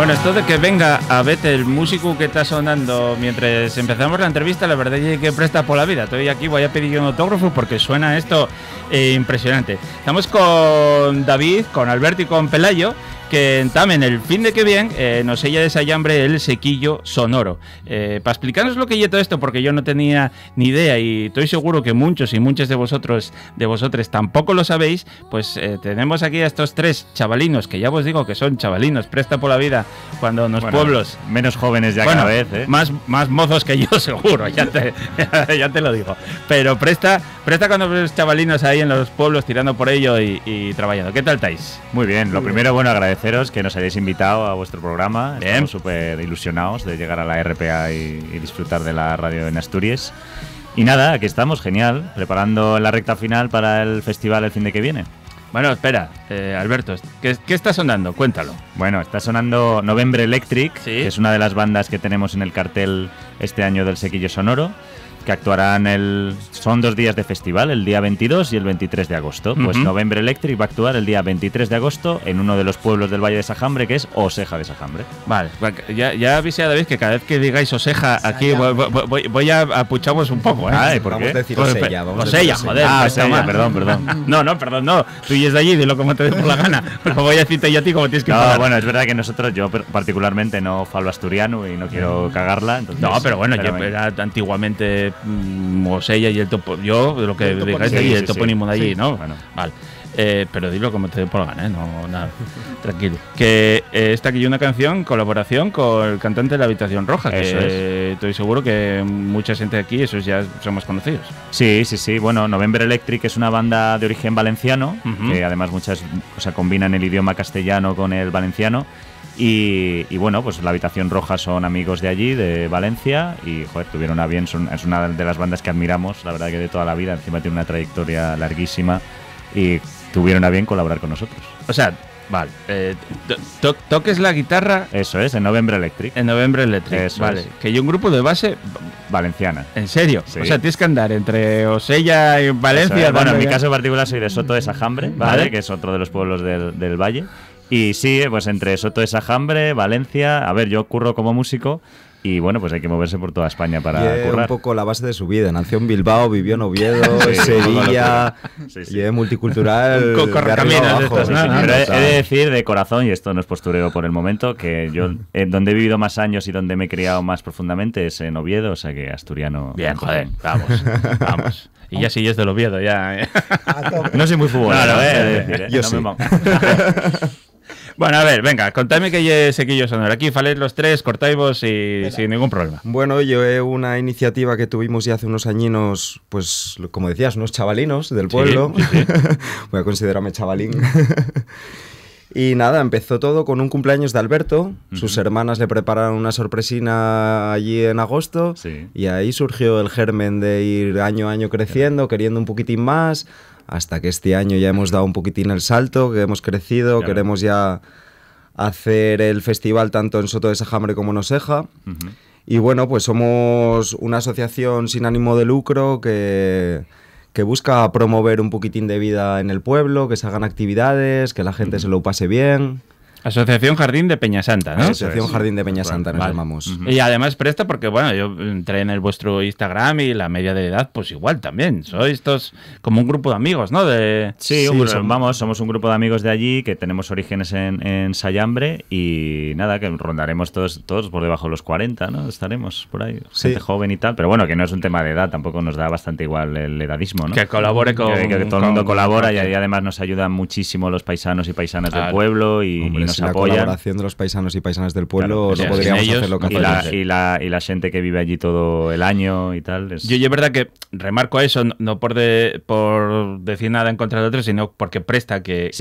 Bueno, esto de que venga a vete el músico que está sonando mientras empezamos la entrevista, la verdad es que presta por la vida. Estoy aquí, voy a pedir un autógrafo porque suena esto impresionante. Estamos con David, con Alberto y con Pelayo, que también el fin de que viene nos sella de Sayambre el sequillo sonoro. Para explicarnos lo que es todo esto, porque yo no tenía ni idea y estoy seguro que muchos y muchas de vosotros, tampoco lo sabéis, pues tenemos aquí a estos tres chavalinos, que ya os digo que son chavalinos, presta por la vida cuando en los pueblos... Menos jóvenes ya cada vez, ¿eh? Más mozos que yo seguro, ya te lo digo. Pero presta cuando ves chavalinos ahí en los pueblos tirando por ello y trabajando. ¿Qué tal estáis? Muy bien, lo primero, bueno, agradeceros que nos hayáis invitado a vuestro programa. Bien. Estamos súper ilusionados de llegar a la RPA y disfrutar de la radio en Asturias. Y nada, aquí estamos, genial, preparando la recta final para el festival el fin de que viene. Bueno, espera, Alberto, ¿qué está sonando? Cuéntalo. Bueno, está sonando Novembre Electric, ¿sí? Que es una de las bandas que tenemos en el cartel este año del Sequillo Sonoro, que actuarán son 2 días de festival, el día 22 y el 23 de agosto. Pues Novembre Electric va a actuar el día 23 de agosto en uno de los pueblos del Valle de Sajambre, que es Oseja de Sajambre. Vale, ya avisé a David que cada vez que digáis Oseja aquí voy a apucharos un poco, ¿eh? Ay, ¿por qué? Vamos a decir Osella. Osella, joder. Osella, perdón. Perdón, no. Tú y es de allí, dilo como te des por la gana. Pero voy a decirte yo a ti como tienes que No, bueno, es verdad que yo particularmente no falo asturiano y no quiero cagarla. Entonces, no, pero bueno, yo era antiguamente Osella y el topo, yo lo que digáis de allí, el topónimo de allí, sí, ¿no? Bueno, vale. Pero dilo como te dé por la gana, no, nada, tranquilo. Que está aquí una canción, colaboración con el cantante de La Habitación Roja, que estoy seguro que mucha gente de aquí, esos ya somos conocidos. Sí. Bueno, Novembre Electric es una banda de origen valenciano, que además combinan el idioma castellano con el valenciano. Y bueno, pues La Habitación Roja son amigos de allí, de Valencia, y joder, tuvieron a bien, es una de las bandas que admiramos, la verdad que de toda la vida, encima tiene una trayectoria larguísima, y tuvieron a bien colaborar con nosotros. O sea, vale, toques la guitarra... Eso es, en Novembre Electric. En Novembre Electric, eso vale. Es. Que hay un grupo de base... valenciana. ¿En serio? Sí. O sea, tienes que andar entre Osella y Valencia... Bueno, en mi caso particular soy de Soto de Sajambre, ¿vale? Que es otro de los pueblos del Valle. Y sí, pues entre Soto de Sajambre, Valencia... A ver, yo curro como músico y bueno, pues hay que moverse por toda España para currar. Un poco la base de su vida. Nació en Bilbao, vivió en Oviedo, Sevilla... Y es multicultural... Correcaminos de estos, ¿no? Pero he de decir de corazón, y esto no es postureo por el momento, que yo donde he vivido más años y donde me he criado más profundamente es en Oviedo, o sea que asturiano... Bien, joder, vamos. Y ya sí es del Oviedo, ya... No soy muy futbolero, Yo sí. Bueno, a ver, venga, contadme que sequillo sonoro. Aquí faléis los tres, cortáis vos y sin ningún problema. Bueno, yo he una iniciativa que tuvimos ya hace unos añinos, pues, como decías, unos chavalinos del pueblo. Sí. Voy a considerarme chavalín. Y nada, empezó todo con un cumpleaños de Alberto. Sus hermanas le prepararon una sorpresina allí en agosto. Sí. Y ahí surgió el germen de ir año a año creciendo, queriendo un poquitín más... Hasta que este año ya hemos dado un poquitín el salto, que hemos crecido, claro. Queremos ya hacer el festival tanto en Soto de Sajambre como en Oseja. Y bueno, pues somos una asociación sin ánimo de lucro que busca promover un poquitín de vida en el pueblo, que se hagan actividades, que la gente se lo pase bien. Asociación Jardín de Peñasanta, ¿no? Asociación Jardín de Peñasanta, nos llamamos. Y además presta porque, bueno, yo entré en vuestro Instagram y la media de edad, pues igual también. Sois todos como un grupo de amigos, ¿no? Sí, somos un grupo de amigos de allí que tenemos orígenes en Sayambre y nada, que rondaremos todos por debajo de los 40, ¿no? Estaremos por ahí, gente joven y tal. Pero bueno, que no es un tema de edad, tampoco nos da bastante igual el edadismo, ¿no? Que colabore con... Que todo el mundo colabora y además nos ayudan muchísimo los paisanos y paisanas del pueblo y nos la apoyan. Colaboración de los paisanos y paisanas del pueblo, claro, no podríamos hacer lo que hacemos. Y la gente que vive allí todo el año y tal. Yo es verdad que remarco eso, no por decir nada en contra de otros, sino porque presta que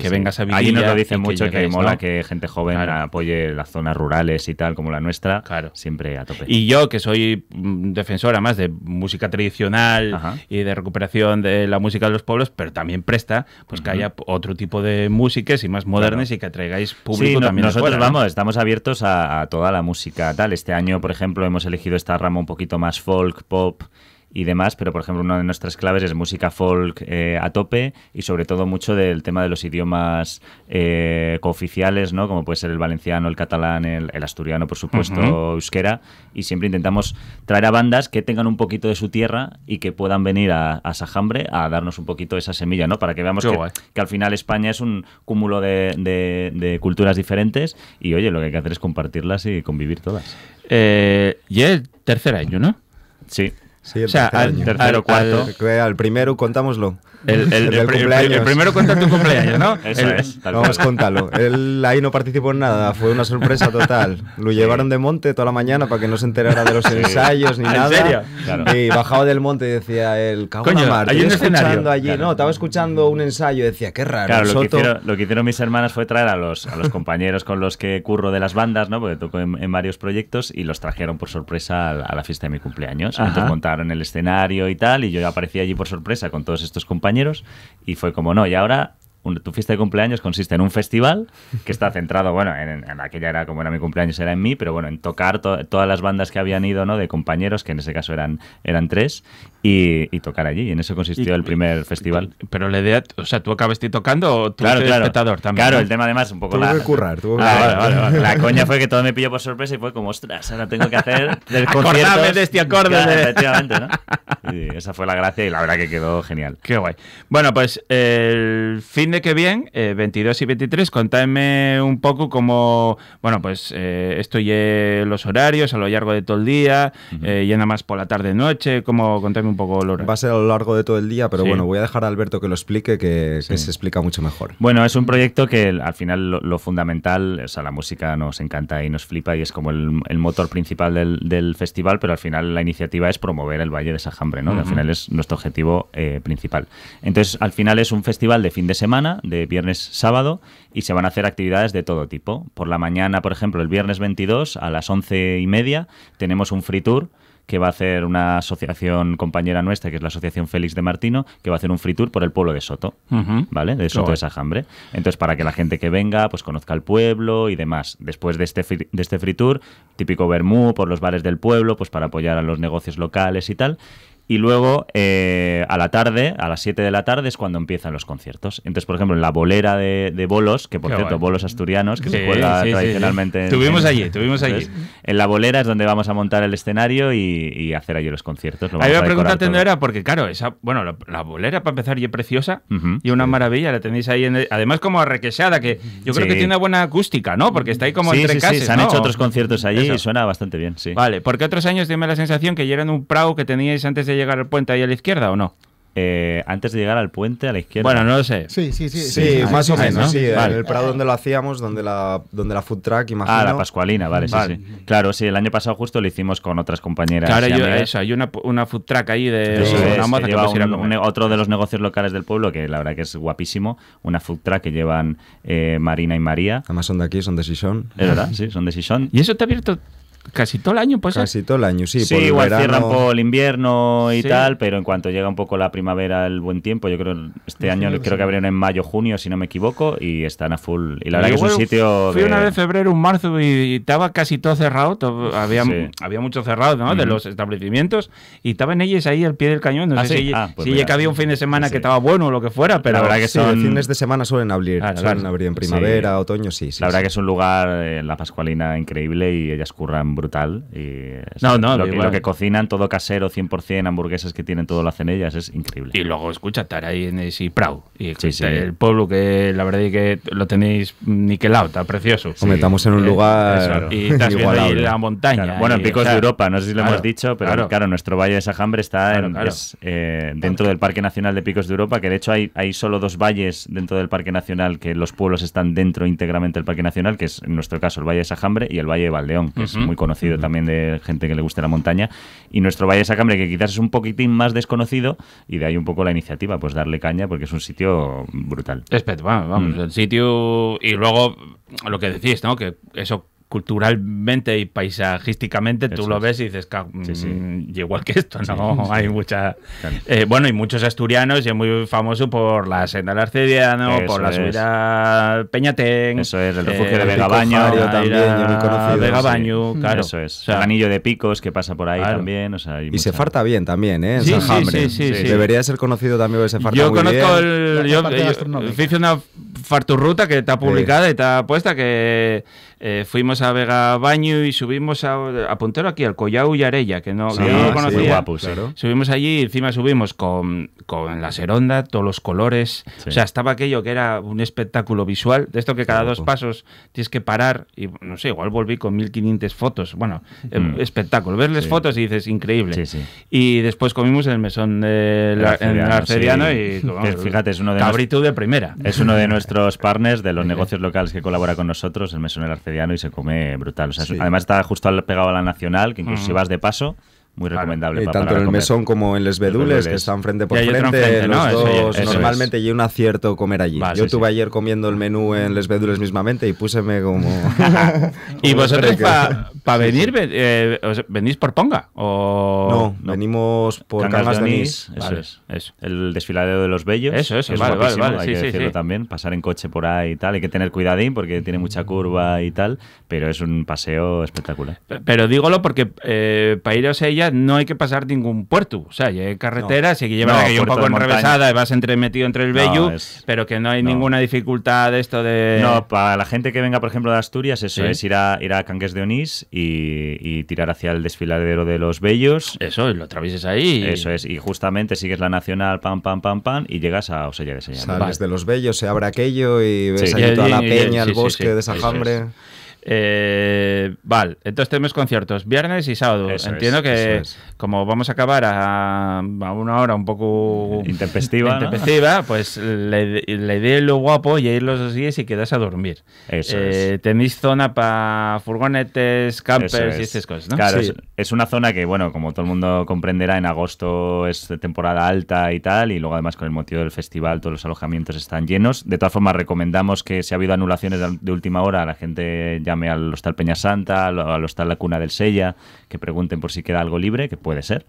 vengas a vivir. Allí nos lo dicen mucho, que mola, ¿no? Que gente joven apoye las zonas rurales y tal, como la nuestra, siempre a tope. Y yo, que soy defensora más de música tradicional y de recuperación de la música de los pueblos, pero también presta pues que haya otro tipo de músicas y más modernas y que atraigáis público también. Nosotros fuera, ¿no? Estamos abiertos a toda la música tal. Este año, por ejemplo, hemos elegido esta rama un poquito más folk, pop y demás, pero por ejemplo una de nuestras claves es música folk a tope y sobre todo mucho del tema de los idiomas cooficiales, ¿no? Como puede ser el valenciano, el catalán, el asturiano, por supuesto, euskera, y siempre intentamos traer a bandas que tengan un poquito de su tierra y que puedan venir a Sajambre a darnos un poquito esa semilla, ¿no? Para que veamos que al final España es un cúmulo de culturas diferentes y oye, lo que hay que hacer es compartirlas y convivir todas. Y el tercer año, ¿no? Sí. Sí, el tercero, cuarto. Al primero, contámoslo. El primero cuenta tu cumpleaños, ¿no? Eso es. Vamos, contalo. Él ahí no participó en nada, fue una sorpresa total. Lo llevaron de monte toda la mañana para que no se enterara de los ensayos ni nada. ¿En serio? Claro. Y bajaba del monte y decía él, cago en la mar, hay un escenario allí. Claro. No, estaba escuchando un ensayo y decía, qué raro. Claro, lo que hicieron mis hermanas fue traer a los compañeros con los que curro de las bandas, ¿no? Porque toco en varios proyectos y los trajeron por sorpresa a la fiesta de mi cumpleaños. Entonces montaron el escenario y tal, y yo aparecí allí por sorpresa con todos estos compañeros y fue como, no, y ahora tu fiesta de cumpleaños consiste en un festival que está centrado, bueno, en aquella era como era mi cumpleaños, era en mí, pero bueno, en tocar todas las bandas que habían ido, ¿no? De compañeros, que en ese caso eran 3, y tocar allí. Y en eso consistió el primer festival. Pero la idea, o sea, ¿tú acabaste tocando o tú eres espectador también? Claro, ¿no? el tema además un poco tuvo que currar. Vale. La coña fue que todo me pilló por sorpresa y fue como, ostras, ahora tengo que hacer del concierto. Acordame de este acorde. Claro, efectivamente, ¿no? Y esa fue la gracia y la verdad que quedó genial. Qué guay. Bueno, pues el fin de que viene, 22 y 23, contadme un poco cómo, bueno, pues esto y los horarios a lo largo de todo el día, y nada más por la tarde-noche, contadme un poco el horario. Va a ser a lo largo de todo el día, pero bueno, voy a dejar a Alberto que lo explique, que se explica mucho mejor. Bueno, es un proyecto que al final lo fundamental, o sea, la música nos encanta y nos flipa y es como el motor principal del festival, pero al final la iniciativa es promover el Valle de Sajambre, ¿no? Que al final es nuestro objetivo principal. Entonces, al final es un festival de fin de semana, de viernes, sábado, y se van a hacer actividades de todo tipo. Por la mañana, por ejemplo, el viernes 22 a las 11:30 tenemos un free tour que va a hacer una asociación compañera nuestra, que es la Asociación Félix de Martino, que va a hacer un free tour por el pueblo de Soto, ¿vale? De Soto de Sajambre. Entonces, para que la gente que venga, pues conozca el pueblo y demás. Después de este free tour, típico vermú por los bares del pueblo, pues para apoyar a los negocios locales y tal. Y luego, a la tarde, a las 7 de la tarde, es cuando empiezan los conciertos. Entonces, por ejemplo, en la bolera de bolos, que por cierto, bolos asturianos, que se juega tradicionalmente. Estuvimos allí. Entonces, en la bolera es donde vamos a montar el escenario y hacer allí los conciertos. Ahí la pregunta era porque, claro, la bolera, para empezar, y es preciosa y una maravilla. La tenéis ahí, además como arrequesada, que yo creo que tiene una buena acústica, ¿no? Porque está ahí como entre casas. Se han hecho otros conciertos allí y suena bastante bien, sí. Vale, porque otros años tiene la sensación que ya eran un prau que teníais antes de llegar al puente ahí a la izquierda, ¿o no? Antes de llegar al puente a la izquierda. Bueno, no lo sé. Sí, más o menos, sí. Vale. En el Prado donde lo hacíamos, donde la food truck, imagino. La Pascualina, vale. Sí. Claro, sí, el año pasado justo lo hicimos con otras compañeras. Claro, hay una food truck ahí de una moza que otro de los negocios locales del pueblo, que la verdad que es guapísimo, una food truck que llevan Marina y María. Además son de aquí, son de Sison. Es verdad, sí, son de Sison. ¿Y eso te ha abierto casi todo el año, pues? Casi todo el año, sí. Sí, por igual verano cierran por el invierno y tal, pero en cuanto llega un poco la primavera, el buen tiempo, yo creo este año creo que abrieron en mayo, junio, si no me equivoco, y están a full. Y la verdad que es un sitio. Fui una vez en febrero, un marzo, y estaba casi todo cerrado. Había mucho cerrado, ¿no? De los establecimientos, y estaban ellos ahí al pie del cañón. No sé si que había un fin de semana que estaba bueno o lo que fuera, pero la verdad que son fines de semana suelen abrir. Suelen abrir en primavera, otoño, sí. La verdad que es un lugar, la Pascualina, increíble, y ellas curran brutal. Y lo que cocinan, todo casero, 100%, hamburguesas que tienen, todo lo hacen ellas, es increíble. Y luego, escucha, estar ahí en ese Prau. Y el pueblo, que la verdad es que lo tenéis niquelado, está precioso. Estamos en un lugar y estás viendo ahí la montaña. Claro. Bueno, en Picos de Europa, no sé si lo hemos dicho, pero claro, nuestro Valle de Sajambre está dentro del Parque Nacional de Picos de Europa, que de hecho hay solo 2 valles dentro del Parque Nacional, que los pueblos están dentro íntegramente del Parque Nacional, que es en nuestro caso el Valle de Sajambre y el Valle de Valdeón, que es muy conocido también de gente que le guste la montaña, y nuestro Valle de Sajambre, que quizás es un poquitín más desconocido, y de ahí un poco la iniciativa, pues darle caña, porque es un sitio brutal. Vamos, el sitio, y luego lo que decís, ¿no? Que eso culturalmente y paisajísticamente tú lo ves y dices, y igual que esto, no hay mucha... bueno, y muchos asturianos, y es muy famoso por la senda del Arcediano, por la subida al Peñatén. Eso es, el refugio de Vegabaño también, muy conocido. Vegabaño, claro. Eso es, o sea, el anillo de Picos que pasa por ahí también. O sea, y se farta bien también, ¿eh? En Sajambre. Sí. Debería ser conocido también porque se farta yo muy bien. Yo conozco hice una farturruta que está publicada y está puesta, que fuimos a Vegabaño y subimos a Puntero, aquí al Collao y Arella, que no lo conocía. Muy guapos, claro. Subimos allí y encima subimos con la seronda, todos los colores. O sea, estaba aquello que era un espectáculo visual, de esto que cada 2 pasos tienes que parar y, no sé, igual volví con 1500 fotos. Bueno, espectáculo. Verles fotos y dices, increíble. Y después comimos en el mesón del Arcediano y fíjate, es uno de cabrito de primera. Es uno de nuestros partners de los negocios locales que colabora con nosotros, el mesón del Arcediano, y se come brutal. O sea, además está justo pegado a la Nacional, que incluso si vas de paso, muy recomendable. Tanto en el mesón como en Les Bedules, que están frente por frente, los dos, normalmente hay un acierto comer allí. Yo tuve ayer comiendo el menú en Les Bedules mismamente y púseme como... ¿Y vosotros para venir, venís por Ponga? No, venimos por Cangas de Onís. Eso. El desfiladero de los Bellos. Eso, es guapísimo, hay que decirlo también. Pasar en coche por ahí y tal, hay que tener cuidadín porque tiene mucha curva y tal, pero es un paseo espectacular. Pero dígolo porque para ir a Osella no hay que pasar ningún puerto. O sea, hay carreteras y que llevan aquello un poco enrevesada y vas metido entre el Bello, pero que no hay ninguna dificultad de esto de... No, para la gente que venga, por ejemplo, de Asturias, eso es ir a Cangues de Onís y tirar hacia el desfiladero de los Bellos. Eso, y lo atravieses ahí. Eso es, y justamente sigues la Nacional, pam, y llegas a Osella de Sella. Sales de los Bellos, se abre aquello y ves allí toda la peña, el bosque de Sajambre. Vale, entonces tenemos conciertos viernes y sábado. Entiendo que como vamos a acabar a una hora un poco intempestiva, ¿no? Pues la idea es lo guapo y ir los 2 días y quedas a dormir. Tenéis zona para furgonetes, campers y estas cosas, ¿no? Claro, es una zona que, bueno, como todo el mundo comprenderá, en agosto es temporada alta y tal, y luego además con el motivo del festival todos los alojamientos están llenos. De todas formas, recomendamos que si ha habido anulaciones de última hora, la gente llame al Hostal Peña Santa, al Hostal La Cuna del Sella, que pregunten por si queda algo libre, que puede ser.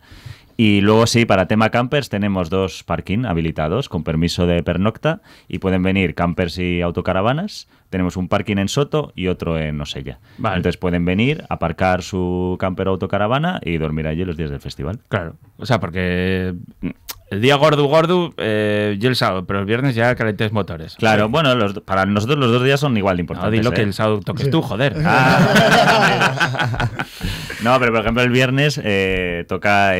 Y luego para tema campers tenemos 2 parking habilitados con permiso de pernocta y pueden venir campers y autocaravanas. Tenemos un parking en Soto y otro en Osella. Entonces pueden venir, aparcar su camper o autocaravana y dormir allí los días del festival. Claro, o sea, porque el día gordo y el sábado, pero el viernes ya calentéis motores. Claro, bueno, para nosotros los 2 días son igual de importantes. No, dilo que el sábado toques tú, joder. No, pero por ejemplo el viernes toca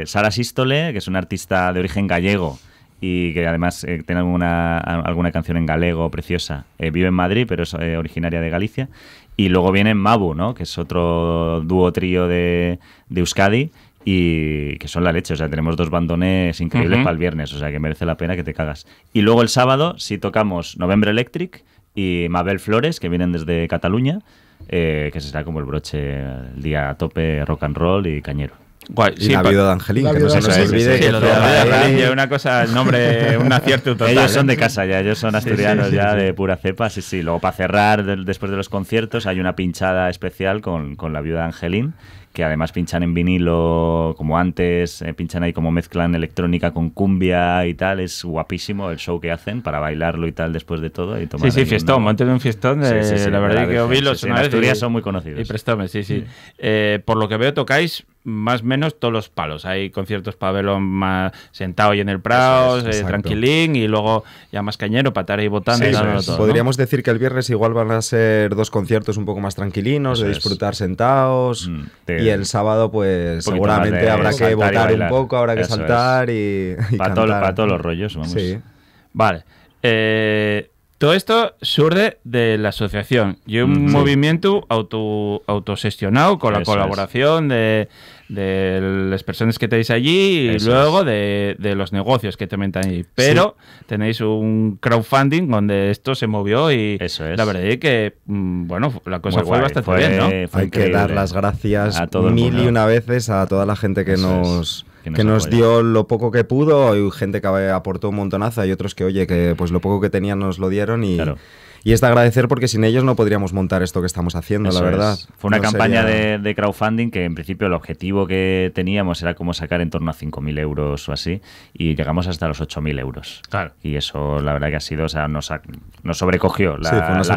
Sara Sístole, que es una artista de origen gallego y que además tiene alguna canción en galego preciosa. Vive en Madrid, pero es originaria de Galicia. Y luego viene Mabu, ¿no? Que es otro dúo trío de Euskadi y que son la leche. O sea, tenemos 2 bandones increíbles para el viernes, o sea, que merece la pena que te cagas. Y luego el sábado sí tocamos Novembre Electric y Mabel Flores, que vienen desde Cataluña, que será como el broche, el día a tope rock and roll y cañero. Guay, y la viuda de Angelín, que no se nos olvide que lo de Angelín, una cosa, el nombre, un acierto total. Ellos son de casa ya, ellos son asturianos de pura cepa, sí. Luego para cerrar, después de los conciertos, hay una pinchada especial con la viuda de Angelín, que además pinchan en vinilo como antes, pinchan ahí como mezclan electrónica con cumbia y tal. Es guapísimo el show que hacen para bailarlo y tal después de todo. Y tomar fiestón, monten un fiestón. La verdad que vi los en Asturias son muy conocidos. Y prestóme, por lo que veo tocáis más o menos todos los palos. Hay conciertos para verlo más sentado y en el Prado, tranquilín, y luego ya más cañero para estar ahí votando. Todo, podríamos decir que el viernes igual van a ser 2 conciertos un poco más tranquilinos, de disfrutar sentados. Y el sábado pues seguramente habrá que votar un poco, habrá que saltar y para todos los rollos, vamos. Vale. Todo esto surge de la asociación y un movimiento autogestionado con la colaboración de las personas que tenéis allí y luego de los negocios que también están allí. Pero tenéis un crowdfunding donde esto se movió y la verdad es que, la cosa fue bastante bien, ¿no? Hay que dar las gracias a 1001 veces a toda la gente que nos dio lo poco que pudo. Hay gente que aportó un montonazo, hay otros que, oye, que pues lo poco que tenían nos lo dieron y Y es de agradecer porque sin ellos no podríamos montar esto que estamos haciendo, la verdad. Fue una campaña de crowdfunding que en principio el objetivo que teníamos era como sacar en torno a 5.000 euros o así, y llegamos hasta los 8.000 euros. Claro. Y eso la verdad que ha sido, o sea, nos sobrecogió la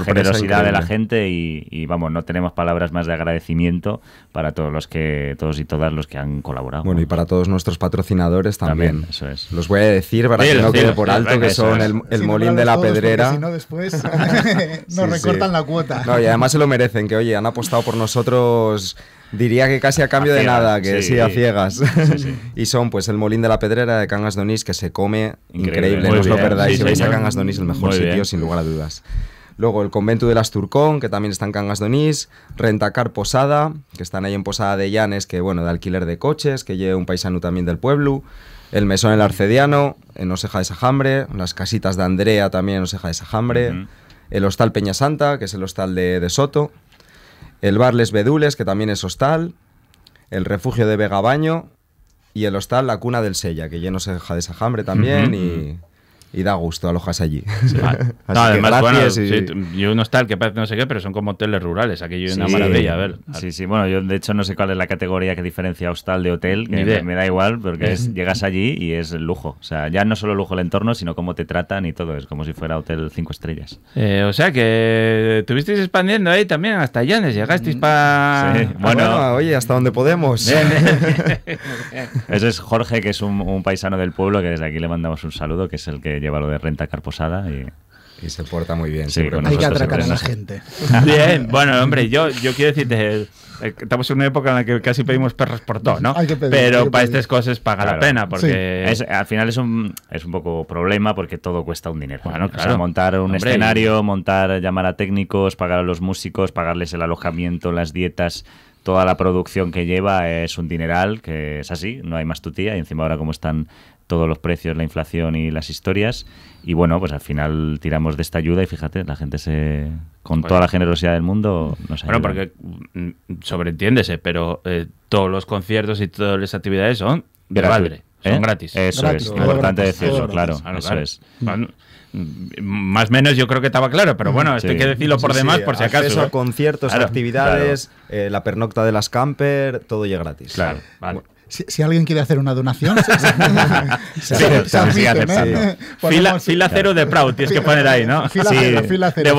generosidad increíble de la gente y vamos, no tenemos palabras más de agradecimiento para todos y todas los que han colaborado. Bueno, y para todos nuestros patrocinadores también. Eso es. Los voy a decir para que no quede por alto, que son el Molín de la Pedrera. Si no, después nos recortan la cuota. No, y además se lo merecen, que oye, han apostado por nosotros, diría que casi a cambio de nada, que sí, a ciegas. Sí. Y son pues el Molín de la Pedrera de Cangas d'Onís, que se come increíble, no os lo perdáis, si vais a Cangas d'Onís, el mejor sitio, sin lugar a dudas. Luego el Convento de l'Asturcón, que también está en Cangas d'Onís, Rentacar Posada, que están ahí en Posada de Llanes, que bueno, de alquiler de coches, que lleva un paisano también del pueblo. El Mesón El Arcediano, en Oseja de Sajambre, las casitas de Andrea también en Oseja de Sajambre, el Hostal Peña Santa, que es el hostal de Soto, el Bar Les Bedules, que también es hostal, el Refugio de Vegabaño y el hostal La Cuna del Sella, que ya en Oseja de Sajambre también y da gusto alojarse allí. Sí. No, además, bueno, y un hostal que parece no sé qué, pero son como hoteles rurales. Aquello es una maravilla, a ver. Sí, bueno, yo de hecho no sé cuál es la categoría que diferencia hostal de hotel, que me da igual, porque llegas allí y es lujo. O sea, ya no solo lujo el entorno, sino cómo te tratan y todo. Es como si fuera hotel 5 estrellas. O sea, que estuvisteis expandiendo ahí también hasta Llanes, llegasteis para... Sí. Bueno, oye, hasta donde podemos. Ese es Jorge, que es un paisano del pueblo, que desde aquí le mandamos un saludo, que es el que lleva lo de Rentacar Posada y se porta muy bien. Sí, hay que atracar a la gente. Bien, bueno, hombre, yo quiero decirte, estamos en una época en la que casi pedimos perros por todo, ¿no? Pero para estas cosas paga la pena, porque... al final es un poco problema, porque todo cuesta un dinero. Bueno, claro. O sea, montar un escenario, llamar a técnicos, pagar a los músicos, pagarles el alojamiento, las dietas... Toda la producción que lleva es un dineral, que es así, no hay más tutía, y encima ahora como están todos los precios, la inflación y las historias, y bueno, pues al final tiramos de esta ayuda y fíjate, la gente con toda la generosidad del mundo nos ayuda. Bueno, porque sobreentiéndese, pero todos los conciertos y todas las actividades son de balde, son gratis. Eso es, importante decirlo, claro, eso es. Bueno, más o menos yo creo que estaba claro, pero bueno, esto hay que decirlo por demás, por si acaso. Acceso a conciertos, actividades, la pernocta de las camper, todo ya gratis. Claro, vale. Si alguien quiere hacer una donación, fila cero de Proud, tienes que poner ahí, ¿no? Fila cero, de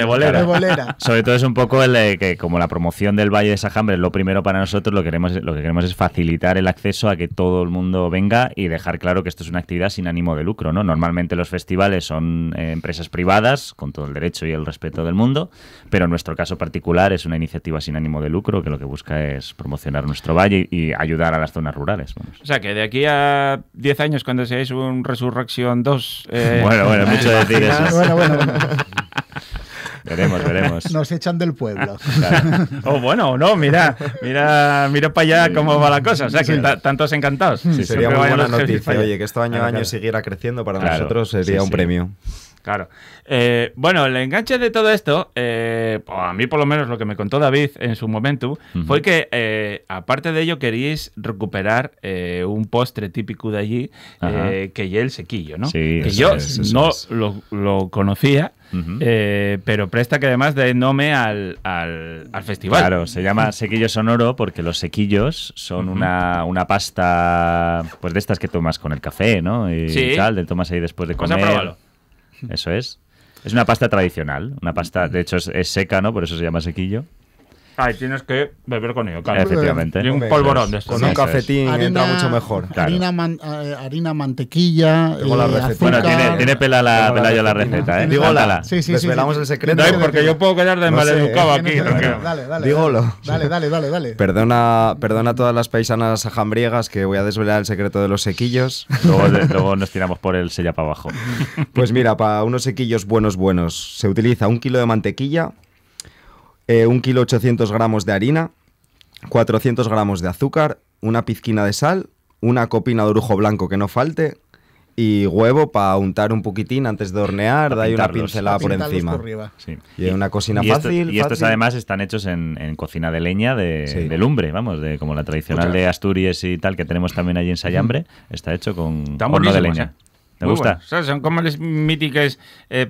bolera. Sobre todo es un poco el de que como la promoción del Valle de Sajambre es lo primero para nosotros, lo que queremos es facilitar el acceso a que todo el mundo venga y dejar claro que esto es una actividad sin ánimo de lucro, ¿no? Normalmente los festivales son empresas privadas, con todo el derecho y el respeto del mundo, pero en nuestro caso particular es una iniciativa sin ánimo de lucro que lo que busca es promocionar nuestro valle y ayudar a las zonas rurales. Vamos. O sea, que de aquí a 10 años, cuando seáis un Resurrection 2... Bueno, mucho decir eso. Bueno. Veremos. Nos echan del pueblo. Claro. Bueno, o no, mira para allá cómo va la cosa. O sea, que tantos encantados. Sí, sería muy buena noticia. Oye, que esto año a año siguiera creciendo para nosotros sería un premio. Claro. Bueno, el enganche de todo esto, a mí por lo menos lo que me contó David en su momento, fue que aparte de ello queríais recuperar un postre típico de allí, que es el sequillo, ¿no? Sí, que yo no lo conocía, pero presta que además de nombre al festival. Claro, se llama sequillo sonoro porque los sequillos son una pasta pues de estas que tomas con el café, ¿no? Y tal, te tomas ahí después de comer. Pues pruébalo. Eso es. Es una pasta tradicional. Una pasta, de hecho, es seca, ¿no? Por eso se llama sequillo. Tienes que beber con ello, claro. Efectivamente. Y un polvorón de esto. Con un cafetín entra mucho mejor. Claro. Harina, mantequilla, azúcar. Bueno, tiene pela la receta, ¿eh? Dígola. Sí. Desvelamos el secreto. No, porque yo puedo quedar de maleducado aquí. Dale. Dígolo. Dale. Perdona a todas las paisanas sajambriegas que voy a desvelar el secreto de los sequillos. Luego nos tiramos por el sella para abajo. Pues mira, para unos sequillos buenos se utiliza 1 kilo de mantequilla, 1 kilo 800 gramos de harina, 400 gramos de azúcar, una pizquina de sal, una copina de orujo blanco que no falte y huevo para untar un poquitín antes de hornear, da ahí una pincelada por encima. Sí. Y una cocina fácil. Estos además están hechos en cocina de leña de lumbre, vamos, como la tradicional de Asturias y tal que tenemos también allí en Sayambre, está hecho con horno de leña. ¿Te gusta? Bueno. O sea, son como las míticas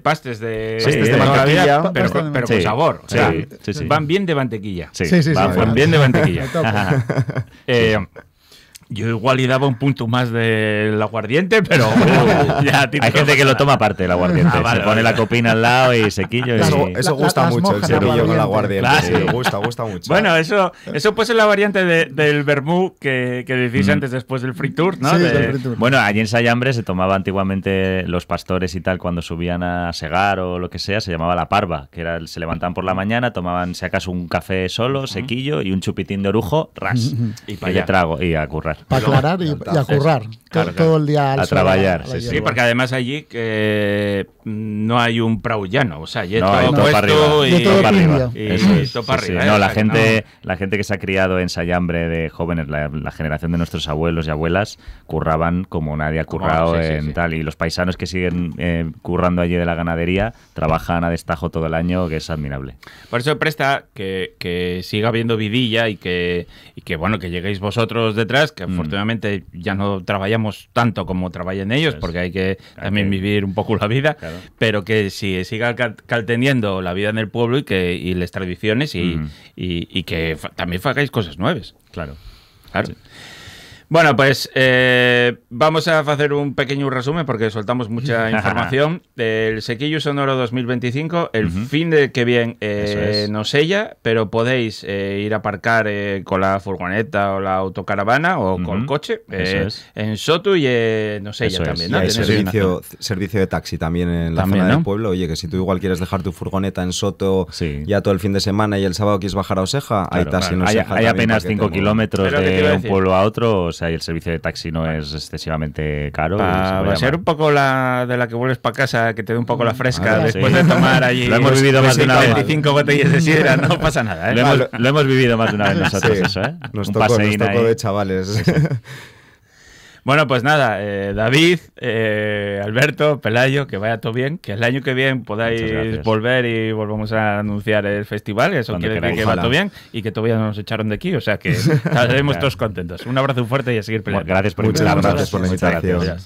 pastes de, pastes de mantequilla, pero con sabor. O sea, sí. Van bien de mantequilla. Sí, Van bien de mantequilla. Yo igual le daba un punto más del aguardiente, pero ya, hay gente que lo toma aparte del aguardiente. Se pone la copina al lado y sequillo. Eso gusta mucho, el sequillo con el aguardiente. Claro. Sí, gusta mucho. Bueno, eso pues es la variante del vermú que decís antes después del free tour, ¿no? Sí, del free tour. Bueno, allí en Sayambre se tomaba antiguamente los pastores y tal cuando subían a segar o lo que sea, se llamaba la parva, que era se levantaban por la mañana, tomaban si acaso un café solo, sequillo y un chupitín de orujo, ras, y para de allá. Trago y a currar. Para aclarar y a currar. Todo el día a trabajar. Sí, porque además allí no hay un prau llano, o sea, y no, todo para arriba. Y todo para arriba. Todo para arriba. No, la gente que se ha criado en Sayambre de jóvenes, la generación de nuestros abuelos y abuelas, curraban como nadie ha currado tal. Y los paisanos que siguen currando allí de la ganadería trabajan a destajo todo el año, que es admirable. Por eso presta que siga habiendo vidilla y que bueno, que lleguéis vosotros detrás, que afortunadamente ya no trabajamos tanto como trabajan ellos, porque hay que también vivir un poco la vida, pero que siga calteniendo la vida en el pueblo y las tradiciones y que también hagáis cosas nuevas. Claro. Sí. Bueno, pues vamos a hacer un pequeño resumen porque soltamos mucha información. El Sequillo Sonoro 2025, el fin de que viene no sella, pero podéis ir a aparcar con la furgoneta o la autocaravana o con el coche en Soto y no sella también, ¿no? Y hay servicio de taxi también en la zona del pueblo. Oye, que si tú igual quieres dejar tu furgoneta en Soto ya todo el fin de semana y el sábado quieres bajar a Oseja, hay taxi en Oseja. Hay apenas 5 kilómetros de un pueblo a otro. O sea, y el servicio de taxi no es excesivamente caro. Va a ser un poco de la que vuelves para casa, que te dé un poco la fresca después de tomar allí. Lo hemos vivido más de una vez. 25 botellas de sidra, no pasa nada. Lo hemos vivido más de una vez nosotros, eso, ¿eh? Nos tocó de chavales. Bueno, pues nada, David, Alberto, Pelayo, que vaya todo bien, que el año que viene podáis volver y volvamos a anunciar el festival, eso cuando quiere decir que va todo bien y que todavía no nos echaron de aquí, o sea que estaremos todos contentos. Un abrazo fuerte y a seguir peleando. Gracias por invitarnos. Muchas gracias por la invitación.